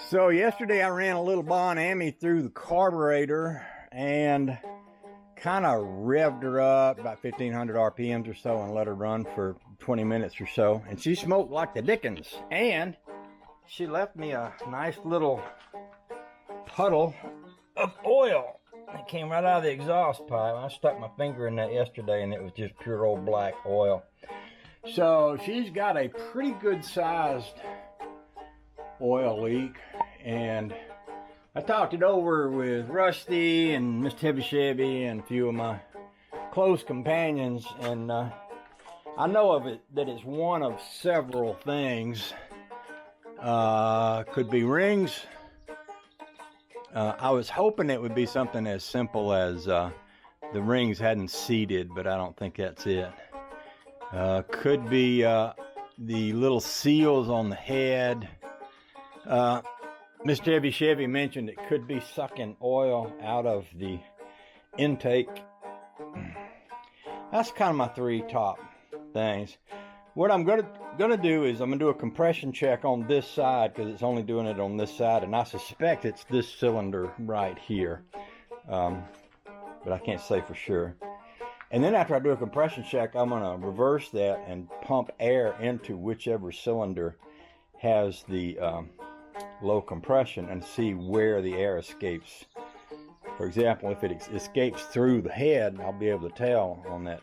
So yesterday I ran a little Bon-Ami through the carburetor and kind of revved her up about 1500 RPMs or so and let her run for 20 minutes or so. And she smoked like the dickens. And she left me a nice little puddle of oil. It came right out of the exhaust pipe. I stuck my finger in that yesterday and it was just pure old black oil. So she's got a pretty good sized oil leak, and I talked it over with Rusty and Mr. Heavy Chevy and a few of my close companions, and I know of it that it's one of several things. Could be rings. I was hoping it would be something as simple as the rings hadn't seated, but I don't think that's it. Could be the little seals on the head. Mr. Heavy Chevy mentioned it could be sucking oil out of the intake. That's kind of my three top things. What I'm gonna do is I'm gonna do a compression check on this side because it's only doing it on this side, and I suspect it's this cylinder right here, but I can't say for sure. And then after I do a compression check, I'm gonna reverse that and pump air into whichever cylinder has the low compression and see where the air escapes. For example, if it escapes through the head, I'll be able to tell on that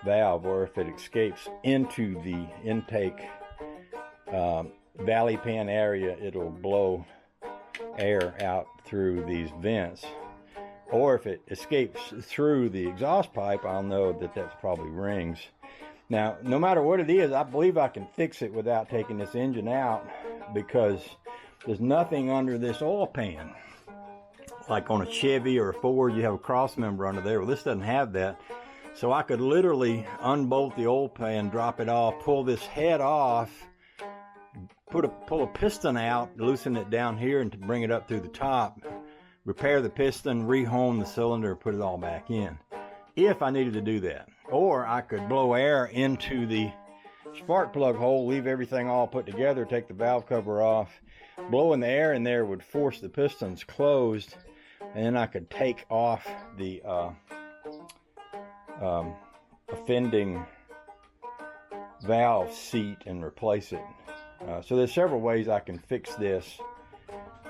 valve, or if it escapes into the intake valley pan area, it'll blow air out through these vents. Or if it escapes through the exhaust pipe, I'll know that that's probably rings. Now, no matter what it is, I believe I can fix it without taking this engine out, because there's nothing under this oil pan. Like on a Chevy or a Ford, you have a cross member under there. Well, this doesn't have that. So I could literally unbolt the oil pan, drop it off, pull this head off, pull a piston out, loosen it down here and to bring it up through the top, repair the piston, rehome the cylinder, put it all back in, if I needed to do that. Or I could blow air into the spark plug hole, leave everything all put together, take the valve cover off. Blowing the air in there would force the pistons closed, and then I could take off the offending valve seat and replace it. So there's several ways I can fix this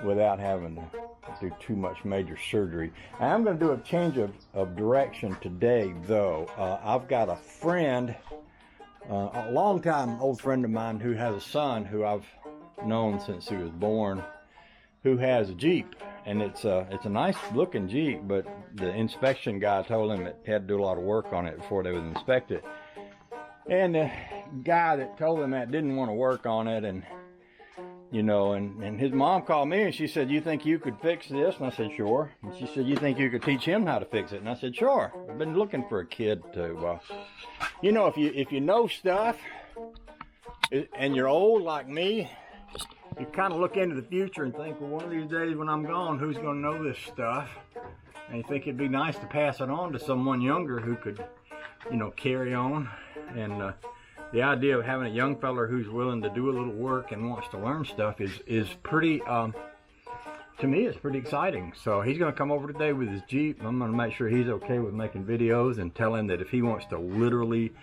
without having to do too much major surgery. I'm going to do a change of direction today, though. I've got a friend, a long-time old friend of mine, who has a son who I've known since he was born, who has a Jeep, and it's a nice looking Jeep, but the inspection guy told him it had to do a lot of work on it before they would inspect it. And the guy that told him that didn't want to work on it, and you know, and his mom called me and she said, "You think you could fix this?" And I said, "Sure." And she said, "You think you could teach him how to fix it?" And I said, "Sure. I've been looking for a kid to, you know, if you know stuff and you're old like me, you kind of look into the future and think, well, one of these days when I'm gone, who's going to know this stuff? And you think it'd be nice to pass it on to someone younger who could, you know, carry on. And the idea of having a young feller who's willing to do a little work and wants to learn stuff is pretty, to me, it's pretty exciting. So he's going to come over today with his Jeep. I'm going to make sure he's okay with making videos and tell him that if he wants to literally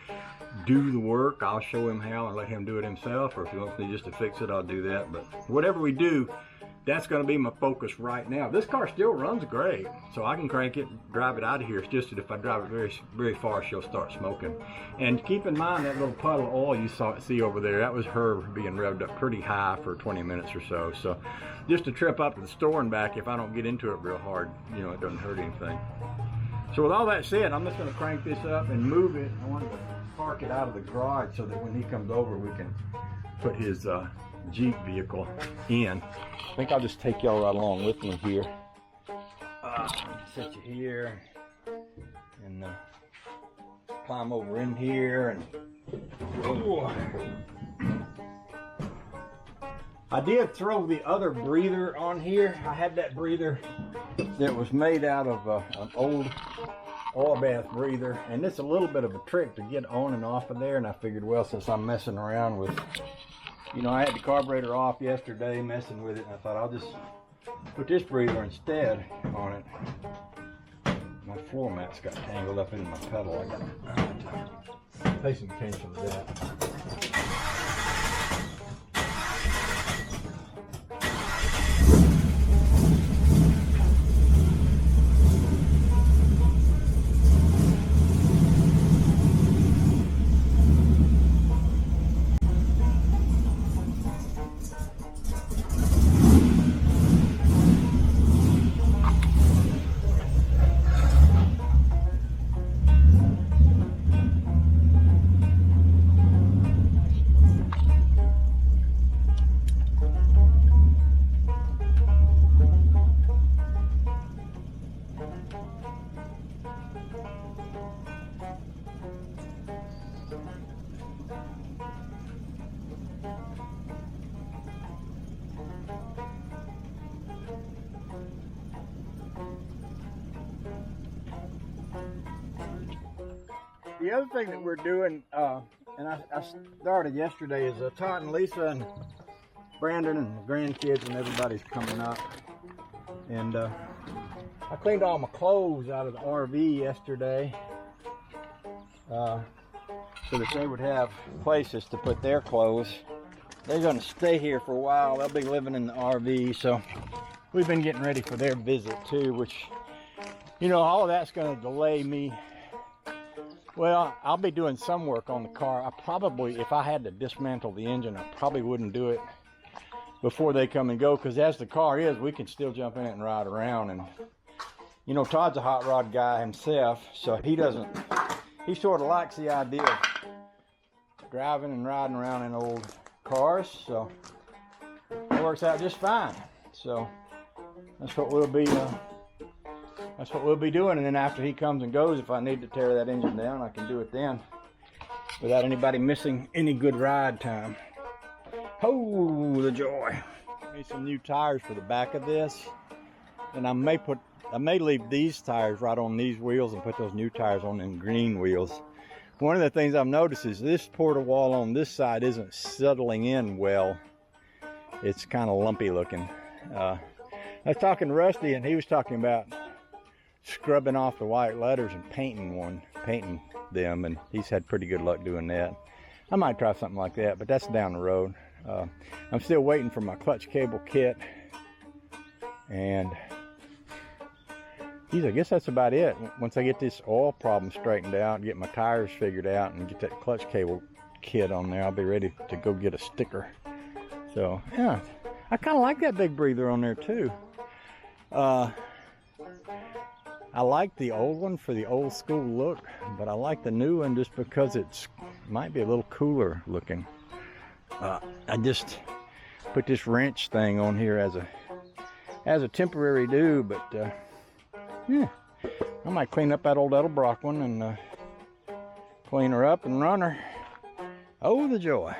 do the work, I'll show him how and let him do it himself, or if he wants me just to fix it, I'll do that. But whatever we do, that's going to be my focus right now. This car still runs great, so I can crank it, drive it out of here. It's just that if I drive it very, very far, she'll start smoking. And keep in mind that little puddle of oil you see over there, that was her being revved up pretty high for 20 minutes or so. So just a trip up to the store and back, if I don't get into it real hard, you know, it doesn't hurt anything. So with all that said, I'm just going to crank this up and move it. I wanted to park it out of the garage so that when he comes over, we can put his Jeep vehicle in. I think I'll just take y'all right along with me here. Set you here and climb over in here. And ooh. I did throw the other breather on here. I had that breather that was made out of an old oil bath breather, and it's a little bit of a trick to get on and off of there, and I figured, well, since I'm messing around with You know, I had the carburetor off yesterday messing with it, and I thought I'll just put this breather instead on it. My floor mats got tangled up in my pedal. I got to pay some attention to that. The other thing that we're doing, and I started yesterday, is Todd and Lisa and Brandon and the grandkids and everybody's coming up. And I cleaned all my clothes out of the RV yesterday so that they would have places to put their clothes. They're going to stay here for a while. They'll be living in the RV, so we've been getting ready for their visit too, which, you know, all of that's going to delay me. Well, I'll be doing some work on the car. I probably, if I had to dismantle the engine, I probably wouldn't do it before they come and go, because as the car is, we can still jump in it and ride around. And, you know, Todd's a hot rod guy himself, so he sort of likes the idea of driving and riding around in old cars, so it works out just fine. So that's what we'll be doing. And then after he comes and goes, if I need to tear that engine down, I can do it then without anybody missing any good ride time. Oh, the joy. Made some new tires for the back of this, and I may leave these tires right on these wheels and put those new tires on them green wheels. One of the things I've noticed is this porta wall on this side isn't settling in well. It's kind of lumpy looking. I was talking to Rusty, and he was talking about scrubbing off the white letters and painting them, and he's had pretty good luck doing that. I might try something like that, but that's down the road. I'm still waiting for my clutch cable kit, and geez, I guess that's about it. Once I get this oil problem straightened out, get my tires figured out, and get that clutch cable kit on there, I'll be ready to go get a sticker. So yeah, I kind of like that big breather on there too. I like the old one for the old school look, but I like the new one just because it might be a little cooler looking. I just put this wrench thing on here as a temporary do, but yeah, I might clean up that old Edelbrock one and clean her up and run her. Oh, the joy.